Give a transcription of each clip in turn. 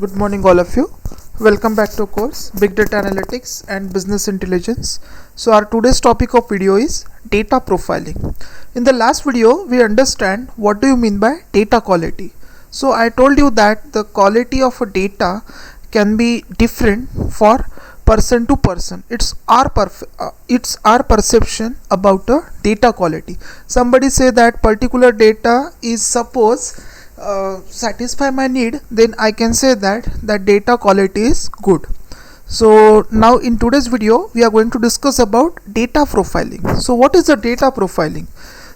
Good morning, all of you. Welcome back to course Big Data Analytics and Business Intelligence. So, our today's topic of video is data profiling. In the last video, we understand what do you mean by data quality. So, I told you that the quality of a data can be different for person to person. It's our perception about a data quality. Somebody say that particular data is suppose satisfy my need, then I can say that data quality is good. So now in today's video we are going to discuss about data profiling. So what is the data profiling?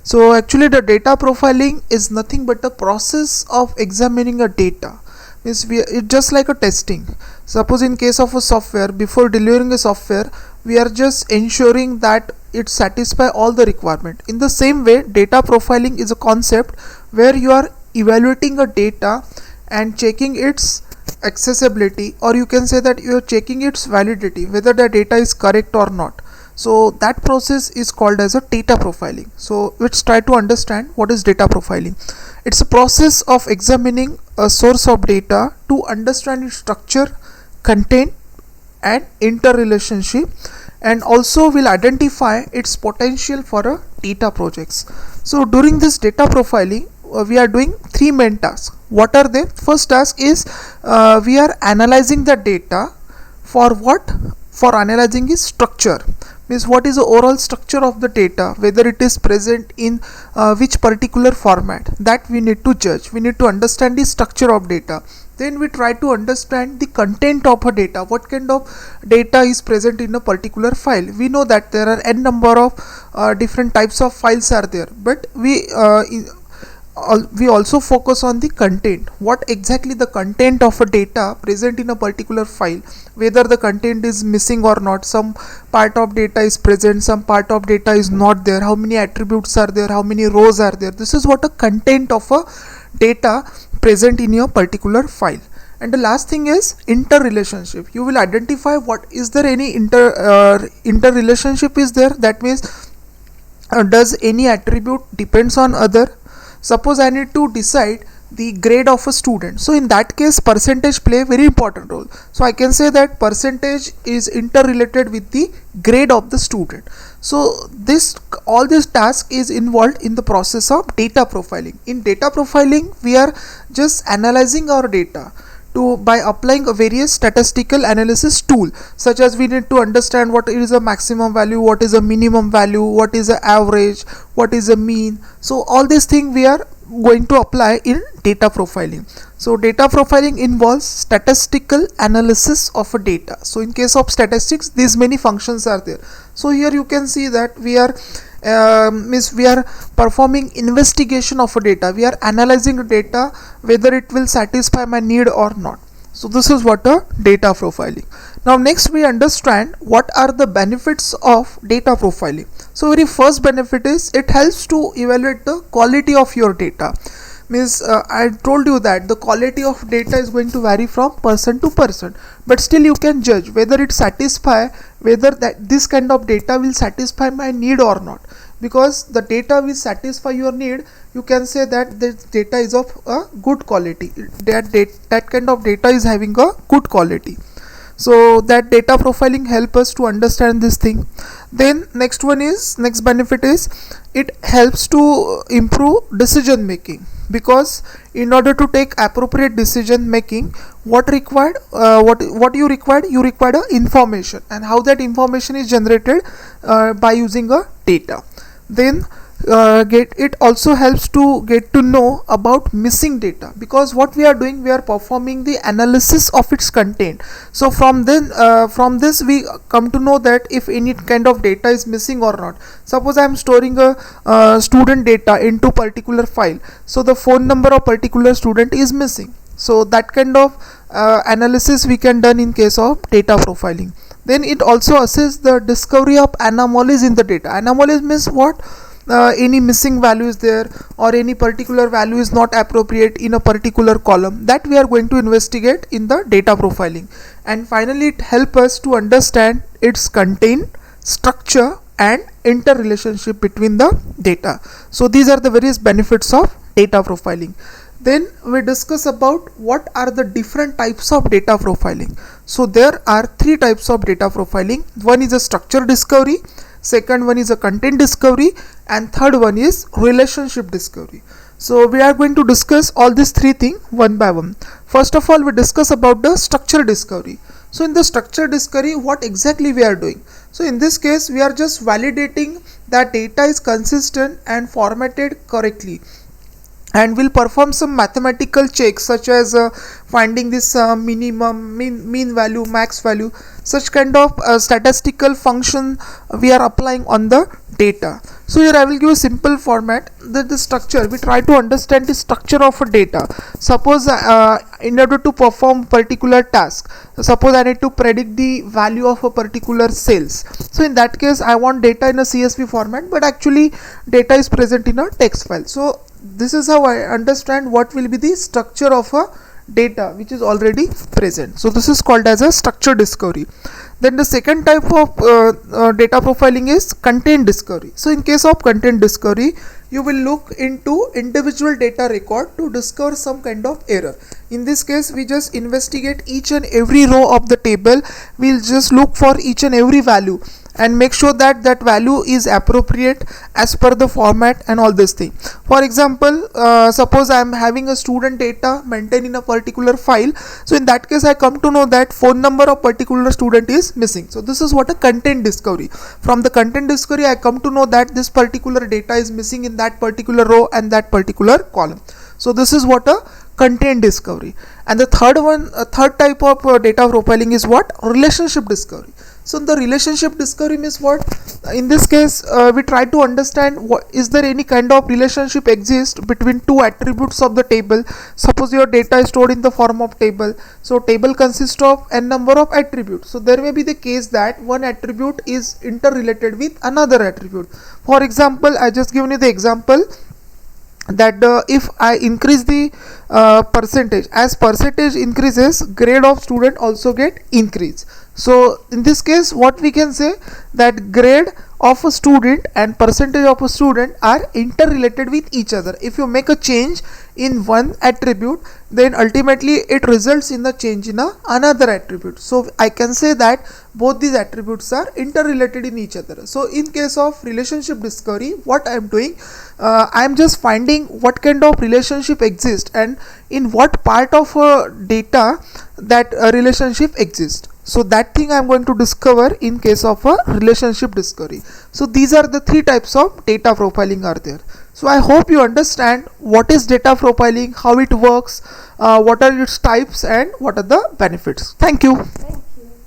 So actually the data profiling is nothing but the process of examining a data. Means it's just like a testing. Suppose in case of a software, before delivering a software, we are just ensuring that it satisfy all the requirement. In the same way, data profiling is a concept where you are evaluating a data and checking its accessibility, or you can say that you are checking its validity, whether the data is correct or not. So that process is called as a data profiling. So let's try to understand what is data profiling. It's a process of examining a source of data to understand its structure, content and interrelationship, and also will identify its potential for a data projects. So during this data profiling, we are doing three main tasks. What are they? First task is we are analyzing the data. For what? For analyzing its structure, means what is the overall structure of the data, whether it is present in which particular format, that we need to judge. We need to understand the structure of data. Then we try to understand the content of a data. What kind of data is present in a particular file? We know that there are n number of different types of files are there, but we also focus on the content. What exactly the content of a data present in a particular file, whether the content is missing or not. Some part of data is present, some part of data is not there, how many attributes are there, how many rows are there. This is what a content of a data present in your particular file. And the last thing is interrelationship. You will identify what is there any interrelationship is there. That means does any attribute depends on other. Suppose I need to decide the grade of a student, so in that case percentage play a very important role. So I can say that percentage is interrelated with the grade of the student. So all this task is involved in the process of data profiling. In data profiling, we are just analyzing our data by applying a various statistical analysis tool, such as we need to understand what is a maximum value, what is a minimum value, what is the average, what is a mean. So all these things we are going to apply in data profiling. So data profiling involves statistical analysis of a data. So in case of statistics, these many functions are there. So here you can see that we are performing investigation of a data. We are analyzing data whether it will satisfy my need or not. So this is what a data profiling. Now next we understand what are the benefits of data profiling. So very first benefit is it helps to evaluate the quality of your data. Means I told you that the quality of data is going to vary from person to person, but still you can judge whether it satisfy, whether that this kind of data will satisfy my need or not. Because the data will satisfy your need, you can say that the data is of a good quality, that kind of data is having a good quality. So that data profiling help us to understand this thing. Then next benefit is it helps to improve decision making, because in order to take appropriate decision making, what you required information, and how that information is generated by using a data. Then it also helps to get to know about missing data, because what we are doing, we are performing the analysis of its content. So from this we come to know that if any kind of data is missing or not. Suppose I am storing a student data into particular file, so the phone number of particular student is missing. So that kind of analysis we can done in case of data profiling. Then it also assesses the discovery of anomalies in the data. Anomalies means what? Any missing value is there, or any particular value is not appropriate in a particular column, that we are going to investigate in the data profiling. And finally it helps us to understand its content, structure and interrelationship between the data. So these are the various benefits of data profiling. Then we discuss about what are the different types of data profiling. So there are three types of data profiling. One is a structure discovery, second one is a content discovery, and third one is relationship discovery. So we are going to discuss all these three things one by one. First of all, we discuss about the structure discovery. So in the structure discovery, what exactly we are doing? So in this case, we are just validating that data is consistent and formatted correctly, and will perform some mathematical checks such as finding this minimum, mean value, max value. Such kind of statistical function we are applying on the data. So here I will give a simple format, that the structure, we try to understand the structure of a data. Suppose in order to perform particular task, suppose I need to predict the value of a particular sales. So in that case I want data in a CSV format, but actually data is present in a text file. So this is how I understand what will be the structure of a data which is already present. So this is called as a structure discovery. Then the second type of data profiling is content discovery. So in case of content discovery, you will look into individual data record to discover some kind of error. In this case, we just investigate each and every row of the table. We'll just look for each and every value and make sure that that value is appropriate as per the format and all this thing. For example, suppose I am having a student data maintained in a particular file. So in that case I come to know that phone number of particular student is missing. So this is what a content discovery. From the content discovery I come to know that this particular data is missing in that particular row and that particular column. So this is what a content discovery. And the third type of data profiling is what? Relationship discovery. So the relationship discovery means what? In this case we try to understand what is there any kind of relationship exists between two attributes of the table. Suppose your data is stored in the form of table. So table consists of n number of attributes. So there may be the case that one attribute is interrelated with another attribute. For example, I just given you the example that if I increase the percentage, as percentage increases, grade of student also get increased. So in this case what we can say, that grade of a student and percentage of a student are interrelated with each other. If you make a change in one attribute, then ultimately it results in the change in another attribute. So I can say that both these attributes are interrelated in each other. So in case of relationship discovery, what I am doing, I am just finding what kind of relationship exists and in what part of data that relationship exists. So that thing I am going to discover in case of a relationship discovery. So these are the three types of data profiling are there. So I hope you understand what is data profiling, how it works, what are its types and what are the benefits. Thank you.